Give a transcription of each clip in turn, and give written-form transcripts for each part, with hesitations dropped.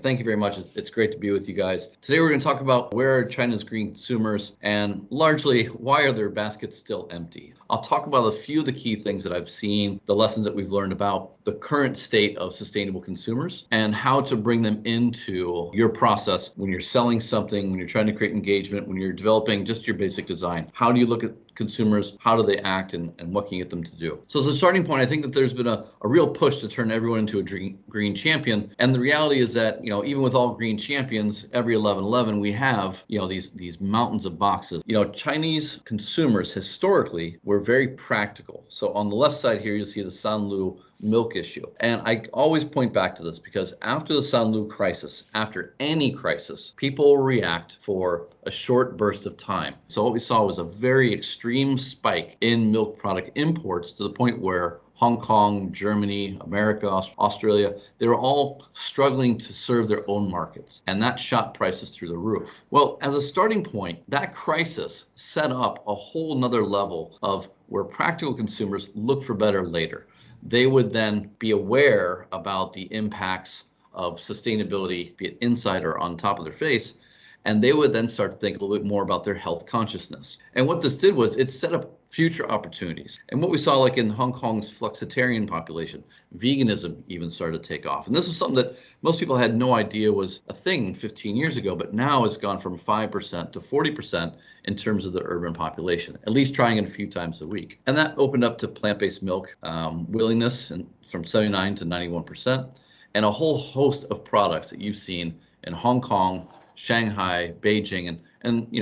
Thank you very much. It's great to be with you guys. Today we're going to talk about where are China's green consumers and largely why are their baskets still empty. I'll talk about a few of the key things that I've seen, the lessons that we've learned about the current state of sustainable consumers and how to bring them into your process when you're selling something, when you're trying to create engagement, when you're developing just your basic design. How do you look at consumers? How do they act, and what can you get them to do? So as a starting point, I think that there's been a real push to turn everyone into a green champion. And the reality is that, even with all green champions, every 11/11, we have, these mountains of boxes. Chinese consumers historically were very practical. So on the left side here, you'll see the Sanlu milk issue. And I always point back to this because after the Sanlu crisis, after any crisis, people react for a short burst of time. So what we saw was a very extreme spike in milk product imports to the point where Hong Kong, Germany, America, Australia, they were all struggling to serve their own markets. And that shot prices through the roof. Well, as a starting point, that crisis set up a whole nother level of where practical consumers look for better later. They would then be aware about the impacts of sustainability, be it inside or on top of their face, and they would then start to think a little bit more about their health consciousness. And what this did was it set up future opportunities. And what we saw, like in Hong Kong's flexitarian population, veganism even started to take off. And this was something that most people had no idea was a thing 15 years ago, but now it's gone from 5% to 40% in terms of the urban population, at least trying it a few times a week. And that opened up to plant-based milk willingness and from 79 to 91%, and a whole host of products that you've seen in Hong Kong, Shanghai, Beijing, and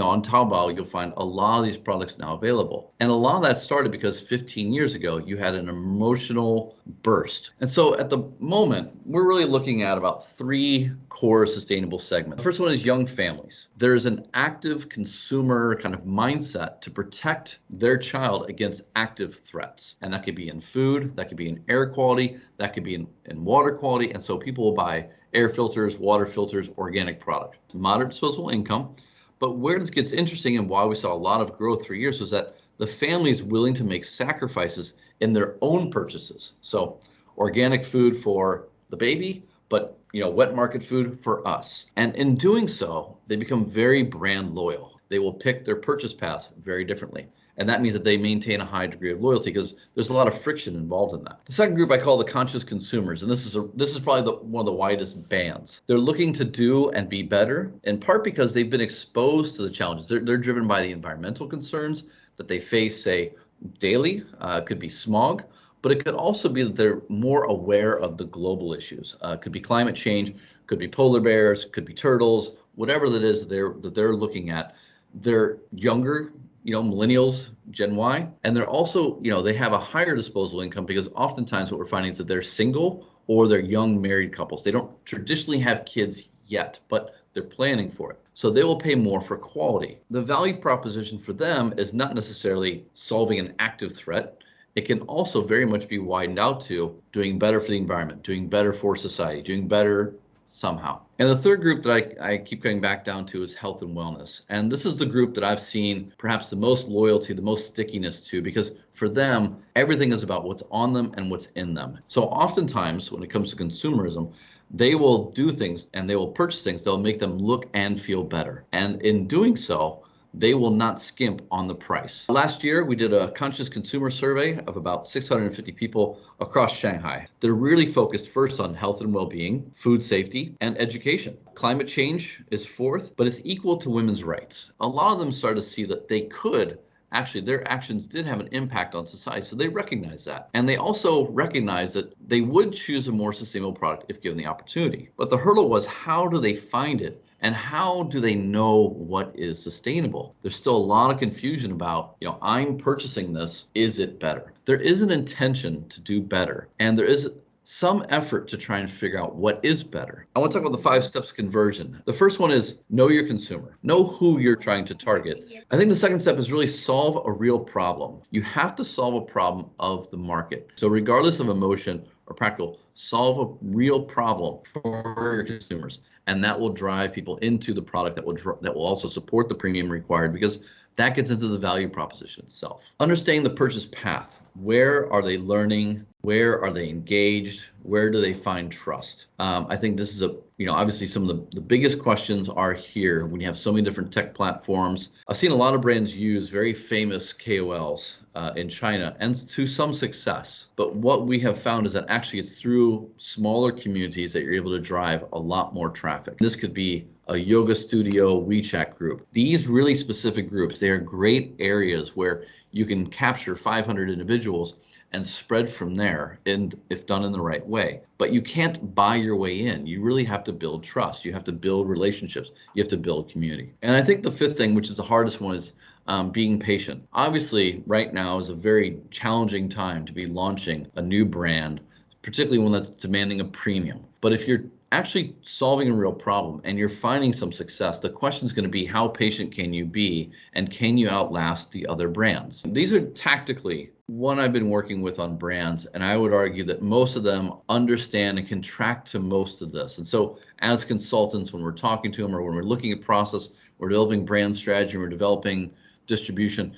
on Taobao, you'll find a lot of these products now available. And a lot of that started because 15 years ago, you had an emotional burst. And so at the moment, we're really looking at about three core sustainable segments. The first one is young families. There's an active consumer kind of mindset to protect their child against active threats. And that could be in food, that could be in air quality, that could be in water quality. And so people will buy air filters, water filters, organic product. Moderate disposable income. But where this gets interesting and why we saw a lot of growth for years was that the family is willing to make sacrifices in their own purchases. So organic food for the baby, but wet market food for us. And in doing so, they become very brand loyal. They will pick their purchase paths very differently. And that means that they maintain a high degree of loyalty because there's a lot of friction involved in that. The second group I call the conscious consumers, and this is probably one of the widest bands. They're looking to do and be better, in part because they've been exposed to the challenges. They're driven by the environmental concerns that they face, say, daily. It could be smog, but it could also be that they're more aware of the global issues. It could be climate change, could be polar bears, could be turtles, whatever that is that they're looking at. They're younger, millennials, Gen Y, and they're also, they have a higher disposable income because oftentimes what we're finding is that they're single or they're young married couples. They don't traditionally have kids yet, but they're planning for it. So they will pay more for quality. The value proposition for them is not necessarily solving an active threat. It can also very much be widened out to doing better for the environment, doing better for society, doing better somehow. And the third group that I keep going back down to is health and wellness. And this is the group that I've seen perhaps the most loyalty, the most stickiness to, because for them, everything is about what's on them and what's in them. So oftentimes when it comes to consumerism, they will do things and they will purchase things that will make them look and feel better. And in doing so, they will not skimp on the price. Last year, we did a conscious consumer survey of about 650 people across Shanghai. They're really focused first on health and well-being, food safety, and education. Climate change is fourth, but it's equal to women's rights. A lot of them started to see that they could actually, their actions did have an impact on society, so they recognize that. And they also recognize that they would choose a more sustainable product if given the opportunity. But the hurdle was, how do they find it? And how do they know what is sustainable? There's still a lot of confusion about, I'm purchasing this, is it better? There is an intention to do better, and there is some effort to try and figure out what is better. I want to talk about the 5 steps of conversion. The first one is know your consumer. Know who you're trying to target. I think the second step is really solve a real problem. You have to solve a problem of the market. So regardless of emotion or practical, solve a real problem for your consumers. And that will drive people into the product that will also support the premium required, because that gets into the value proposition itself. Understanding the purchase path. Where are they learning? Where are they engaged? Where do they find trust? I think this is a Obviously some of the biggest questions are here when you have so many different tech platforms. I've seen a lot of brands use very famous KOLs in China, and to some success. But what we have found is that actually it's through smaller communities that you're able to drive a lot more traffic. This could be a yoga studio WeChat group. These really specific groups, they are great areas where you can capture 500 individuals and spread from there, and if done in the right way. But you can't buy your way in. You really have to build trust. You have to build relationships. You have to build community. And I think the fifth thing, which is the hardest one, is being patient. Obviously, right now is a very challenging time to be launching a new brand, particularly one that's demanding a premium. But if you're actually solving a real problem and you're finding some success, the question is going to be, how patient can you be, and can you outlast the other brands? These are tactically one I've been working with on brands, and I would argue that most of them understand and can track to most of this. And so as consultants, when we're talking to them or when we're looking at process, we're developing brand strategy, we're developing distribution,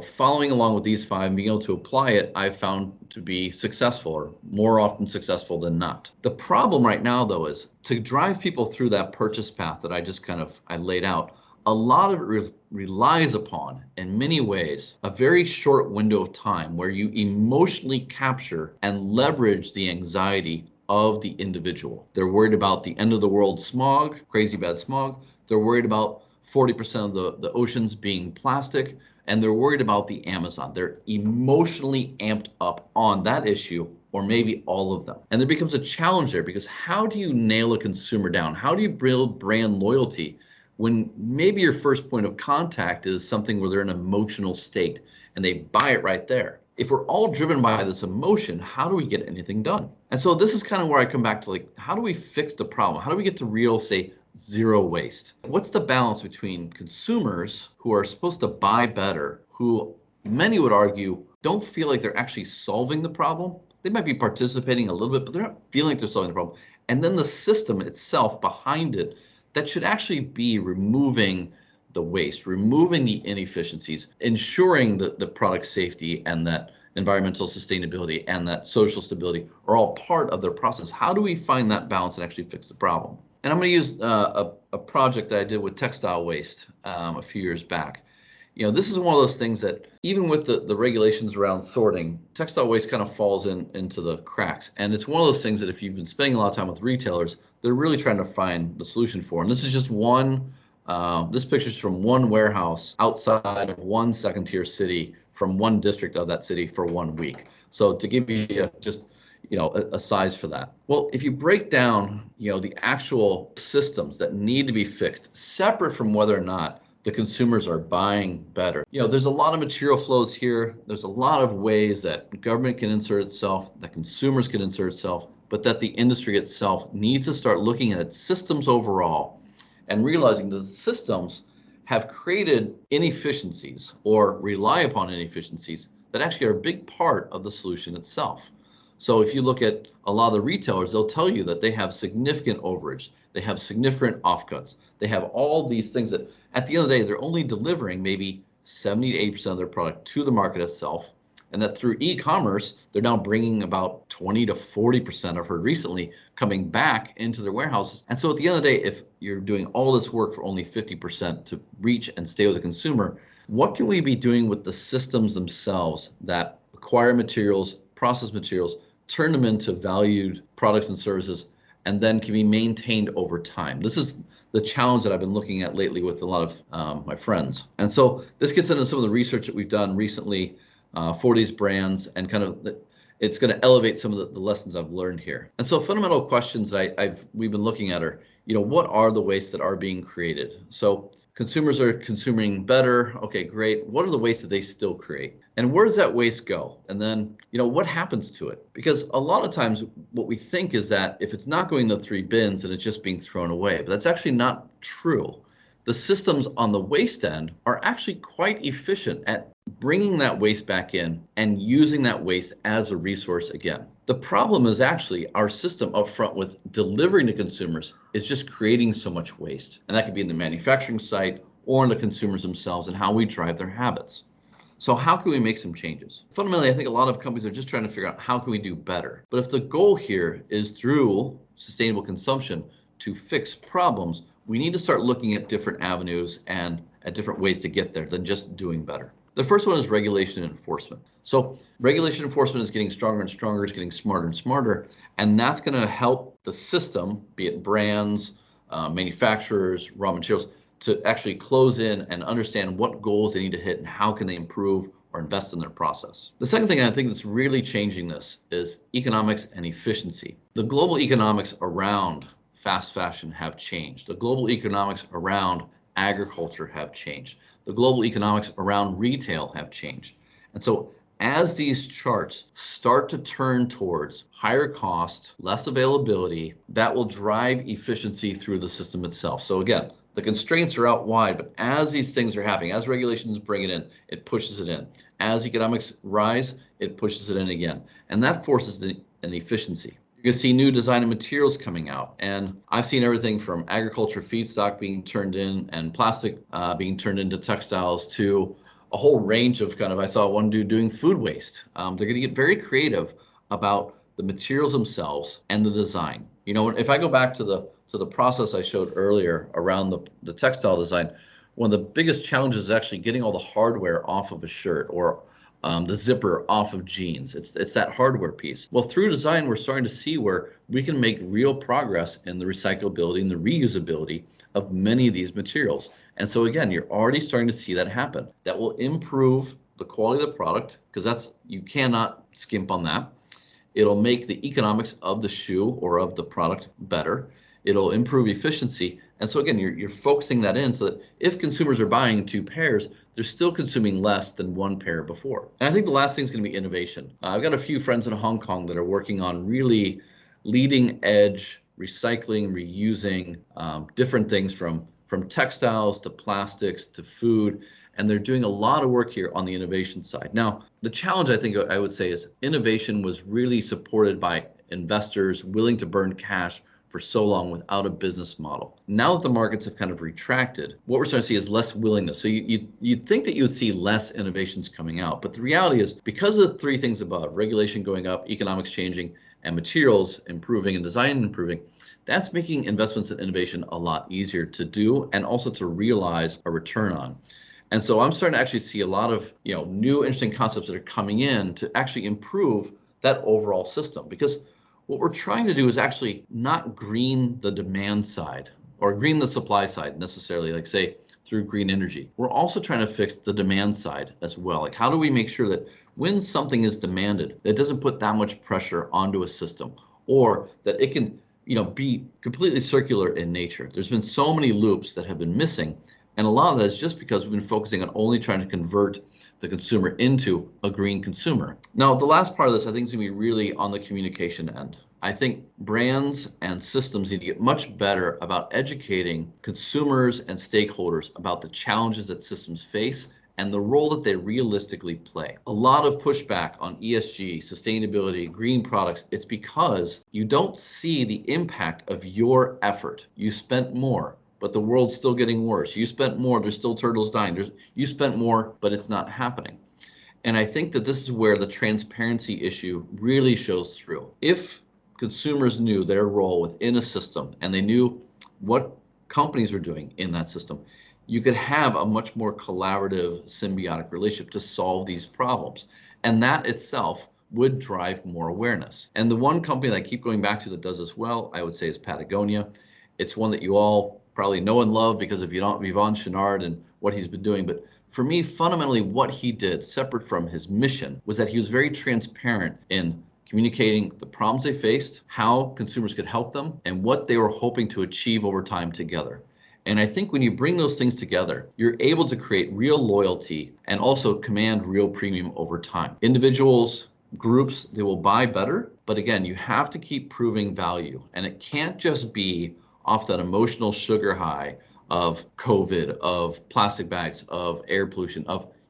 following along with these five and being able to apply it, I've found to be successful, or more often successful than not. The problem right now, though, is to drive people through that purchase path that I laid out. A lot of it relies upon, in many ways, a very short window of time where you emotionally capture and leverage the anxiety of the individual. They're worried about the end of the world smog, crazy bad smog. They're worried about 40% of the oceans being plastic, and they're worried about the Amazon. They're emotionally amped up on that issue, or maybe all of them. And there becomes a challenge there, because how do you nail a consumer down? How do you build brand loyalty when maybe your first point of contact is something where they're in an emotional state and they buy it right there? If we're all driven by this emotion, how do we get anything done? And so this is kind of where I come back to, how do we fix the problem? How do we get to real, say, zero waste? What's the balance between consumers who are supposed to buy better, who many would argue don't feel like they're actually solving the problem? They might be participating a little bit, but they're not feeling like they're solving the problem. And then the system itself behind it that should actually be removing the waste, removing the inefficiencies, ensuring that the product safety and that environmental sustainability and that social stability are all part of their process. How do we find that balance and actually fix the problem? And I'm going to use a project that I did with textile waste a few years back. This is one of those things that even with the regulations around sorting, textile waste kind of falls into the cracks. And it's one of those things that if you've been spending a lot of time with retailers, they're really trying to find the solution for. And this is just one, this picture's from one warehouse outside of one second-tier city from one district of that city for 1 week. So to give you a size for that. Well, if you break down, the actual systems that need to be fixed, separate from whether or not the consumers are buying better. There's a lot of material flows here. There's a lot of ways that government can insert itself, that consumers can insert itself, but that the industry itself needs to start looking at its systems overall and realizing that the systems have created inefficiencies or rely upon inefficiencies that actually are a big part of the solution itself. So if you look at a lot of the retailers, they'll tell you that they have significant overage, they have significant offcuts, they have all these things that at the end of the day, they're only delivering maybe 70 to 80% of their product to the market itself. And that through e-commerce, they're now bringing about 20 to 40%, I've heard recently, coming back into their warehouses. And so at the end of the day, if you're doing all this work for only 50% to reach and stay with the consumer, what can we be doing with the systems themselves that acquire materials, process materials, turn them into valued products and services, and then can be maintained over time? This is the challenge that I've been looking at lately with a lot of my friends. And so this gets into some of the research that we've done recently for these brands, and kind of it's going to elevate some of the lessons I've learned here. And so fundamental questions we've been looking at are, what are the wastes that are being created? So consumers are consuming better. Okay, great. What are the wastes that they still create? And where does that waste go? And then, what happens to it? Because a lot of times what we think is that if it's not going to 3 bins, then it's just being thrown away. But that's actually not true. The systems on the waste end are actually quite efficient at bringing that waste back in and using that waste as a resource again. The problem is actually our system up front with delivering to consumers is just creating so much waste. And that could be in the manufacturing site or in the consumers themselves and how we drive their habits. So how can we make some changes? Fundamentally, I think a lot of companies are just trying to figure out how can we do better. But if the goal here is through sustainable consumption to fix problems, we need to start looking at different avenues and at different ways to get there than just doing better. The first one is regulation and enforcement. So regulation enforcement is getting stronger and stronger, it's getting smarter and smarter, and that's going to help the system, be it brands, manufacturers, raw materials, to actually close in and understand what goals they need to hit and how can they improve or invest in their process. The second thing I think that's really changing this is economics and efficiency. The global economics around fast fashion have changed. The global economics around agriculture have changed. The global economics around retail have changed. And so as these charts start to turn towards higher cost, less availability, that will drive efficiency through the system itself. So again, the constraints are out wide, but as these things are happening, as regulations bring it in, it pushes it in. As economics rise, it pushes it in again. And that forces an efficiency. You can see new design and materials coming out. And I've seen everything from agriculture feedstock being turned in and plastic being turned into textiles to a whole range of I saw one dude doing food waste. They're going to get very creative about the materials themselves and the design. You know, if I go back to the process I showed earlier around the textile design, one of the biggest challenges is actually getting all the hardware off of a shirt or the zipper off of jeans. It's that hardware piece. Well, through design, we're starting to see where we can make real progress in the recyclability and the reusability of many of these materials. And so again, you're already starting to see that happen. That will improve the quality of the product, because you cannot skimp on that. It'll make the economics of the shoe or of the product better. It'll improve efficiency. And so again, you're focusing that in so that if consumers are buying 2 pairs, they're still consuming less than 1 pair before. And I think the last thing is going to be innovation. I've got a few friends in Hong Kong that are working on really leading edge recycling, reusing different things from textiles to plastics to food. And they're doing a lot of work here on the innovation side. Now, the challenge I think I would say is innovation was really supported by investors willing to burn cash for so long without a business model. Now that the markets have kind of retracted, what we're starting to see is less willingness. So you'd think that you would see less innovations coming out, but the reality is because of the 3 things above, regulation going up, economics changing, and materials improving and design improving, that's making investments in innovation a lot easier to do and also to realize a return on. And so I'm starting to actually see a lot of new interesting concepts that are coming in to actually improve that overall system, because what we're trying to do is actually not green the demand side or green the supply side necessarily, like say through green energy. We're also trying to fix the demand side as well. Like, how do we make sure that when something is demanded, that doesn't put that much pressure onto a system, or that it can be completely circular in nature. There's been so many loops that have been missing. And a lot of that is just because we've been focusing on only trying to convert the consumer into a green consumer. Now, the last part of this, I think, is going to be really on the communication end. I think brands and systems need to get much better about educating consumers and stakeholders about the challenges that systems face and the role that they realistically play. A lot of pushback on ESG, sustainability, green products, it's because you don't see the impact of your effort. You spent more, but the world's still getting worse. You spent more, there's still turtles dying. You spent more, but it's not happening. And I think that this is where the transparency issue really shows through. If consumers knew their role within a system and they knew what companies are doing in that system, you could have a much more collaborative, symbiotic relationship to solve these problems. And that itself would drive more awareness. And the one company that I keep going back to that does this well, I would say, is Patagonia. It's one that you all probably know and love because of Yvon Chouinard and what he's been doing. But for me, fundamentally, what he did, separate from his mission, was that he was very transparent in communicating the problems they faced, how consumers could help them, and what they were hoping to achieve over time together. And I think when you bring those things together, you're able to create real loyalty and also command real premium over time. Individuals, groups, they will buy better. But again, you have to keep proving value. And it can't just be off that emotional sugar high of COVID, of plastic bags, of air pollution,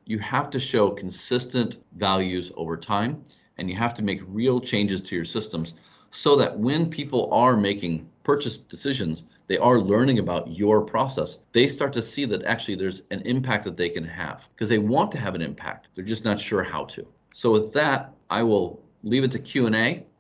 you have to show consistent values over time. And you have to make real changes to your systems so that when people are making purchase decisions, they are learning about your process. They start to see that actually there's an impact that they can have because they want to have an impact. They're just not sure how to. So with that, I will leave it to Q&A.